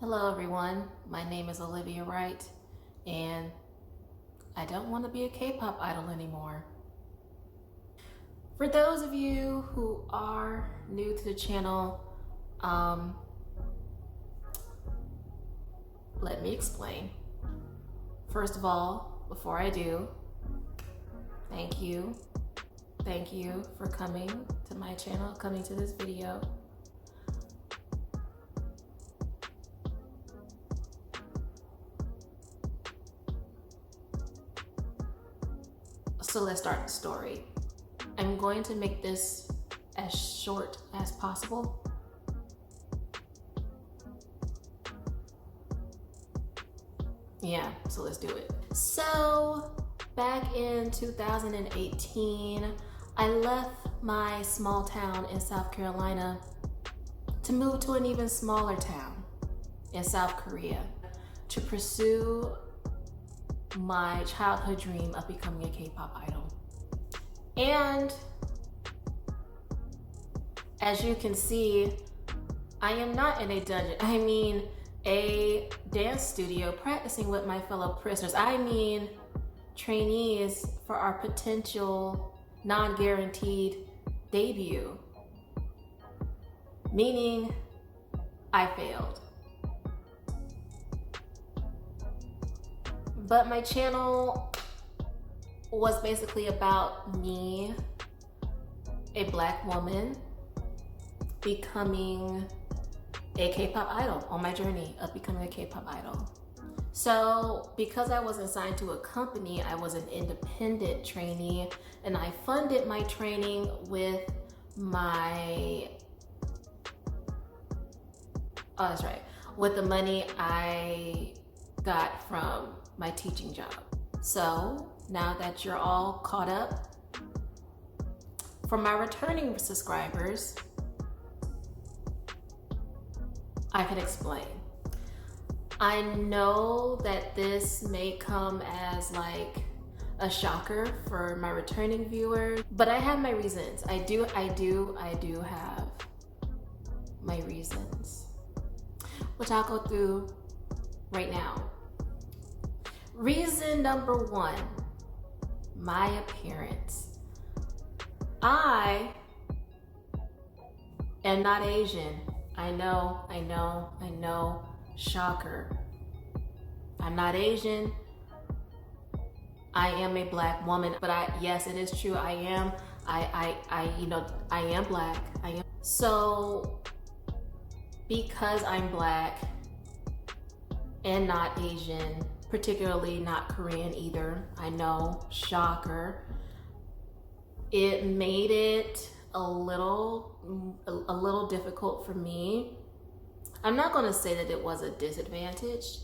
Hello everyone, my name is Olivia Wright, and I don't want to be a K-pop idol anymore. For those of you who are new to the channel, let me explain. First of all, before I do, thank you for coming to my channel, coming to this video. So let's start the story. I'm going to make this as short as possible. Yeah, so let's do it. So back in 2018, I left my small town in South Carolina to move to an even smaller town in South Korea to pursue my childhood dream of becoming a K-pop idol. And as you can see, I am not in a dungeon. I mean a dance studio practicing with my fellow prisoners. I mean trainees for our potential non-guaranteed debut. Meaning I failed. But my channel was basically about me, a Black woman, becoming a K-pop idol, on my journey of becoming a K-pop idol. So because I wasn't signed to a company, I was an independent trainee, and I funded my training with my, with the money I got from my teaching job. So now that you're all caught up, for my returning subscribers, I can explain. I know that this may come as like a shocker for my returning viewers, but I have my reasons. I do have my reasons, which I'll go through right now. Reason number one, my appearance. I am not Asian. I know, shocker. I'm not Asian. I am a Black woman, but yes, it is true. I am Black. So because I'm Black and not Asian, particularly not Korean either, I know, shocker, it made it a little difficult for me. I'm not going to say that it was a disadvantage.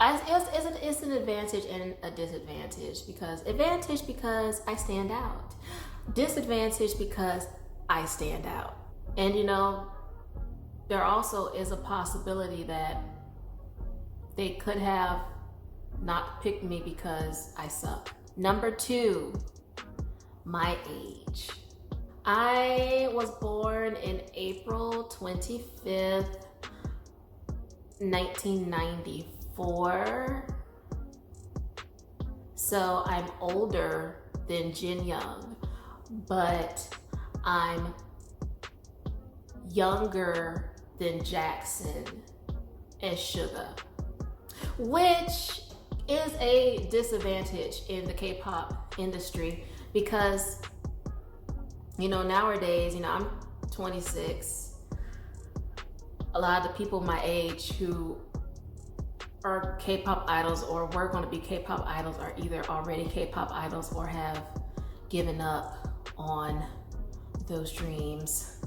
It's an advantage and a disadvantage, because advantage because I stand out, disadvantage because I stand out. And there also is a possibility that they could have not picked me because I suck. Number two, my age. I was born in April 25th, 1994. So I'm older than Jin Young, but I'm younger than Jackson and Suga, which is a disadvantage in the K-pop industry, because nowadays, I'm 26. A lot of the people my age who are K-pop idols or were going to be K-pop idols are either already K-pop idols or have given up on those dreams.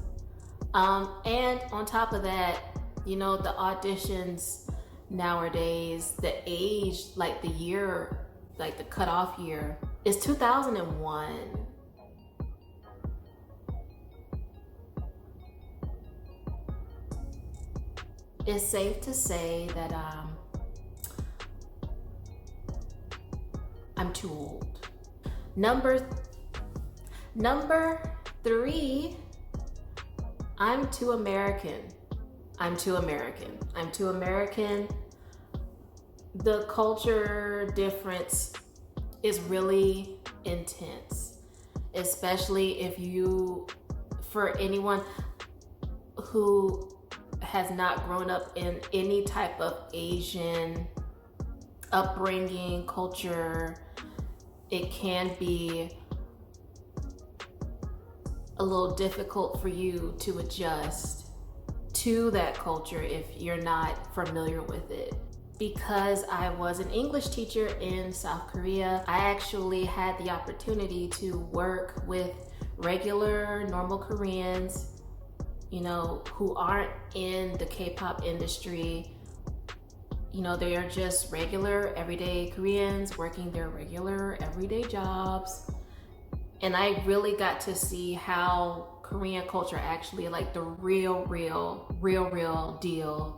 And on top of that, the auditions nowadays, the age, like the year, like the cutoff year is 2001. It's safe to say that I'm too old. Number three, I'm too American. I'm too American. I'm too American. The culture difference is really intense, especially if for anyone who has not grown up in any type of Asian upbringing, culture, it can be a little difficult for you to adjust to that culture if you're not familiar with it. Because I was an English teacher in South Korea, I actually had the opportunity to work with regular, normal Koreans, who aren't in the K-pop industry. They are just regular, everyday Koreans working their regular, everyday jobs. And I really got to see how Korean culture actually, like the real deal,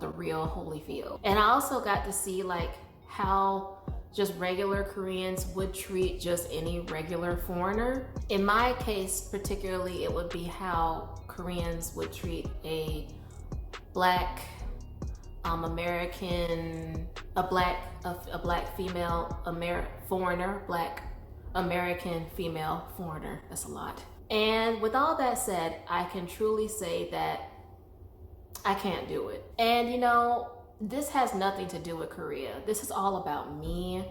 the real Holyfield. And I also got to see like how just regular Koreans would treat just any regular foreigner. In my case, particularly, it would be how Koreans would treat a black American, a black female foreigner, black American female foreigner. That's a lot. And with all that said, I can truly say that I can't do it. And this has nothing to do with Korea. This is all about me.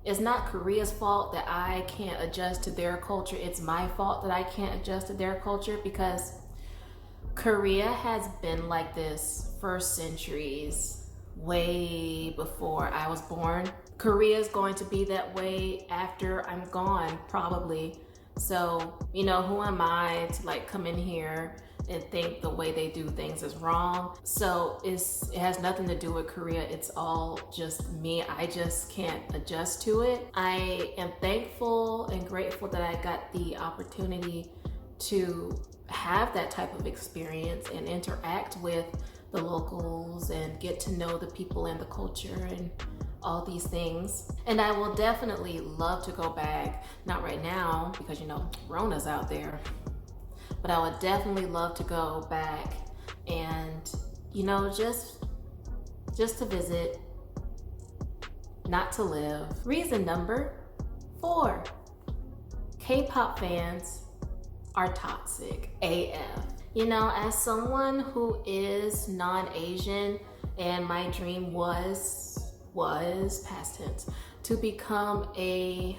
It's not Korea's fault that I can't adjust to their culture. It's my fault that I can't adjust to their culture, because Korea has been like this for centuries, way before I was born. Korea is going to be that way after I'm gone, probably. So, who am I to like come in here and think the way they do things is wrong? So it has nothing to do with Korea. It's all just me. I just can't adjust to it. I am thankful and grateful that I got the opportunity to have that type of experience and interact with the locals and get to know the people and the culture and all these things. And I will definitely love to go back, not right now because Rona's out there, but I would definitely love to go back and just to visit, not to live. Reason number 4, K-pop fans are toxic AF. As someone who is non-Asian, and my dream was past tense to become a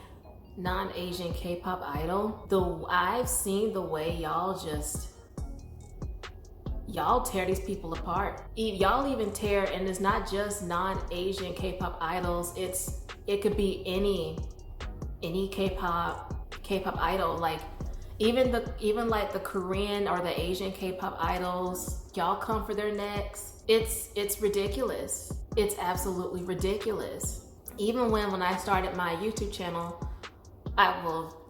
non-Asian K-pop idol, I've seen the way y'all tear these people apart. Y'all even tear, and it's not just non-Asian K-pop idols, it could be any K-pop idol. Like even like the Korean or the Asian K-pop idols, y'all come for their necks. It's ridiculous. It's absolutely ridiculous. Even when I started my YouTube channel,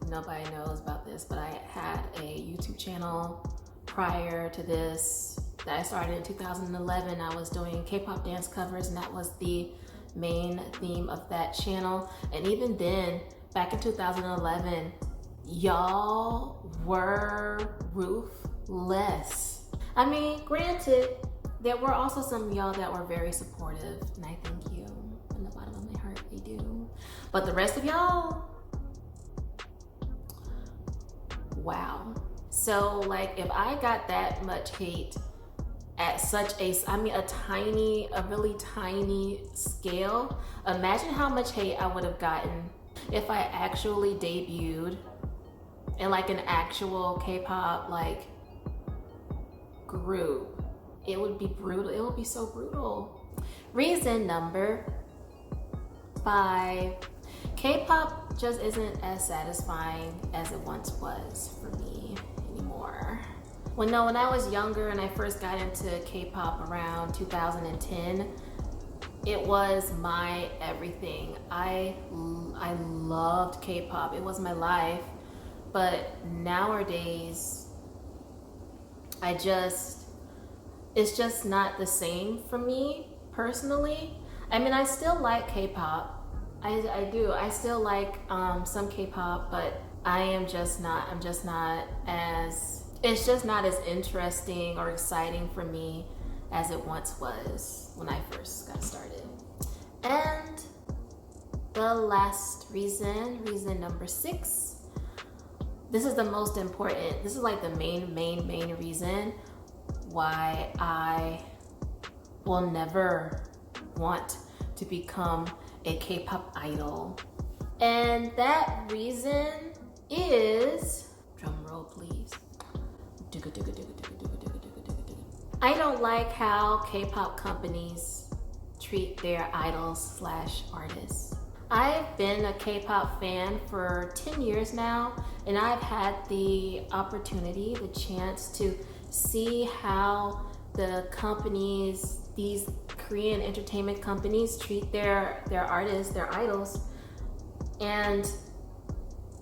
nobody knows about this, but I had a YouTube channel prior to this that I started in 2011. I was doing K-pop dance covers, and that was the main theme of that channel. And even then, back in 2011, y'all were ruthless. I mean, granted, there were also some of y'all that were very supportive, and I thank you from the bottom of my heart. They do. But the rest of y'all, wow. So like, if I got that much hate at such a really tiny scale, imagine how much hate I would have gotten if I actually debuted in like an actual K-pop like group. It would be brutal. It would be so brutal. Reason number 5, K-pop just isn't as satisfying as it once was for me anymore. When I was younger and I first got into K-pop around 2010, it was my everything. I loved K-pop. It was my life. But nowadays, it's just not the same for me personally. I mean, I still like K-pop. I do. I still like some K-pop, but it's just not as interesting or exciting for me as it once was when I first got started. And the last reason number 6, this is the most important, this is like the main reason why I will never want to become a K-pop idol. And that reason is, drum roll please, I don't like how K-pop companies treat their idols / artists. I've been a K-pop fan for 10 years now, and I've had the opportunity, the chance to see how the companies, these Korean entertainment companies, treat their artists, their idols. And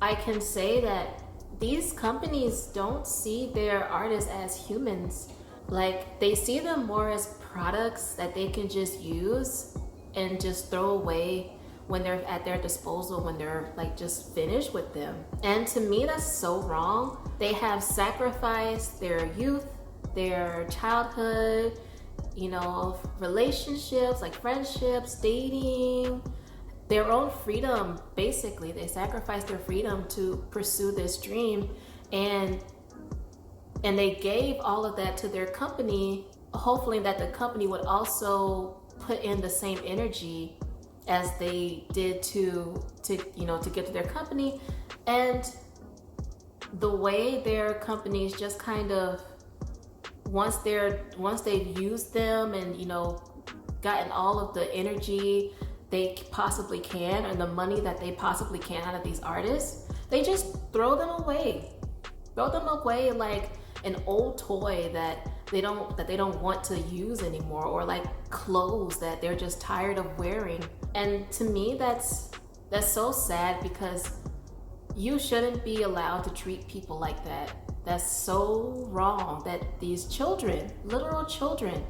I can say that these companies don't see their artists as humans. Like, they see them more as products that they can just use and just throw away when they're at their disposal, when they're like just finished with them. And to me, that's so wrong. They have sacrificed their youth, their childhood, you know, relationships, like friendships, dating, their own freedom. Basically, they sacrificed their freedom to pursue this dream, and they gave all of that to their company, hopefully that the company would also put in the same energy as they did to get to their company. And the way their companies just kind of, once they've used them and, you know, gotten all of the energy they possibly can and the money that they possibly can out of these artists, they just throw them away like an old toy that they don't want to use anymore, or like clothes that they're just tired of wearing. And to me, that's so sad, because you shouldn't be allowed to treat people like that. That's so wrong, that these children, literal children,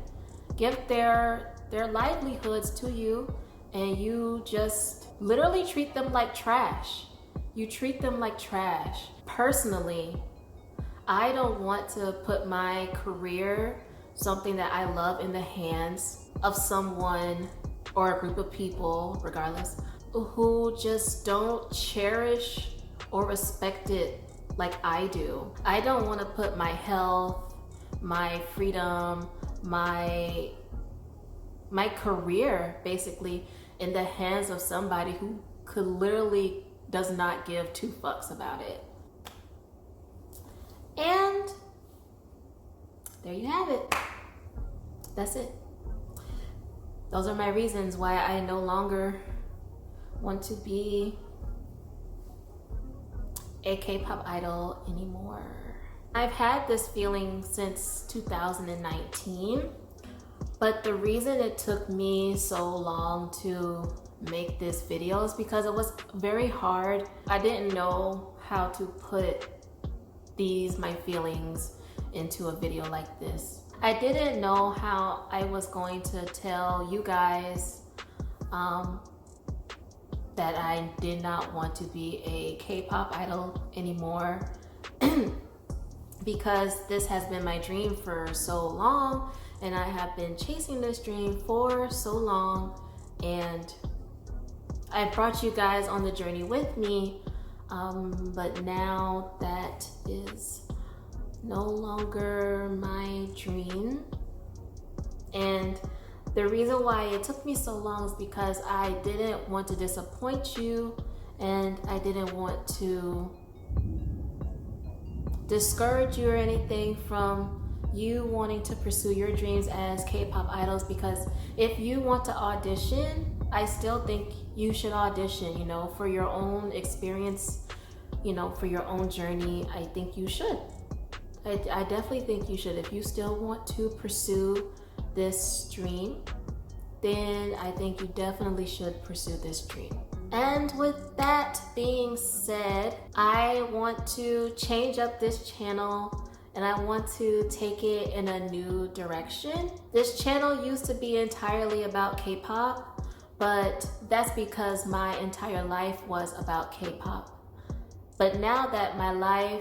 give their livelihoods to you, and you just literally treat them like trash. You treat them like trash. Personally, I don't want to put my career, something that I love, in the hands of someone or a group of people, regardless, who just don't cherish or respect it like I do. I don't want to put my health, my freedom, my career basically in the hands of somebody who could literally does not give 2 fucks about it. And there you have it. That's it. Those are my reasons why I no longer want to be a K-pop idol anymore. I've had this feeling since 2019, but the reason it took me so long to make this video is because it was very hard. I didn't know how to put my feelings into a video like this. I didn't know how I was going to tell you guys that I did not want to be a K-pop idol anymore because this has been my dream for so long, and I have been chasing this dream for so long, and I brought you guys on the journey with me, but now that is no longer my dream. And the reason why it took me so long is because I didn't want to disappoint you, and I didn't want to discourage you or anything from you wanting to pursue your dreams as K-pop idols. Because if you want to audition, I still think you should audition, you know, for your own experience, you know, for your own journey. I think you should. I definitely think you should. If you still want to pursue this dream, then I think you definitely should pursue this dream. And with that being said, I want to change up this channel, and I want to take it in a new direction. This channel used to be entirely about K-pop, but that's because my entire life was about K-pop. But now that my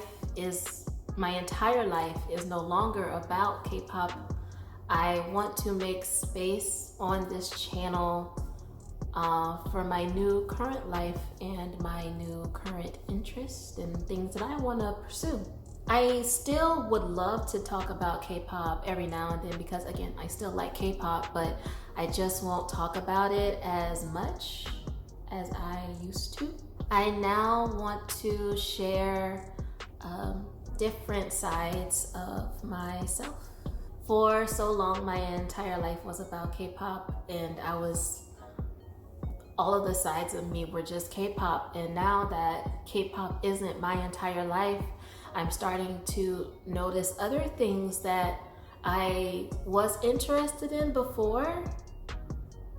entire life is no longer about K-pop, I want to make space on this channel for my new current life and my new current interests and things that I want to pursue. I still would love to talk about K-pop every now and then because, again, I still like K-pop, but I just won't talk about it as much as I used to. I now want to share different sides of myself. For so long, my entire life was about K-pop, and all of the sides of me were just K-pop. And now that K-pop isn't my entire life, I'm starting to notice other things that I was interested in before,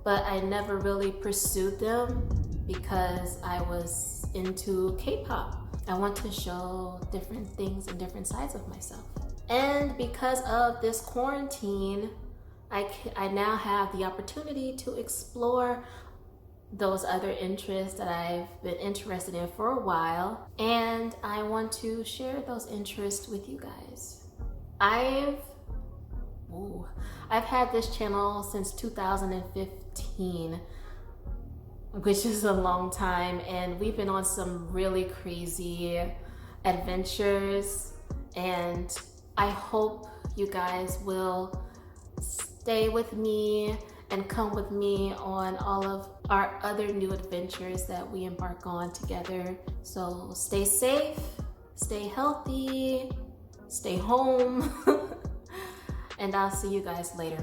but I never really pursued them because I was into K-pop. I want to show different things and different sides of myself. And because of this quarantine, I now have the opportunity to explore those other interests that I've been interested in for a while, and I want to share those interests with you guys. I've had this channel since 2015, which is a long time, and we've been on some really crazy adventures, and I hope you guys will stay with me and come with me on all of our other new adventures that we embark on together. So stay safe, stay healthy, stay home, and I'll see you guys later.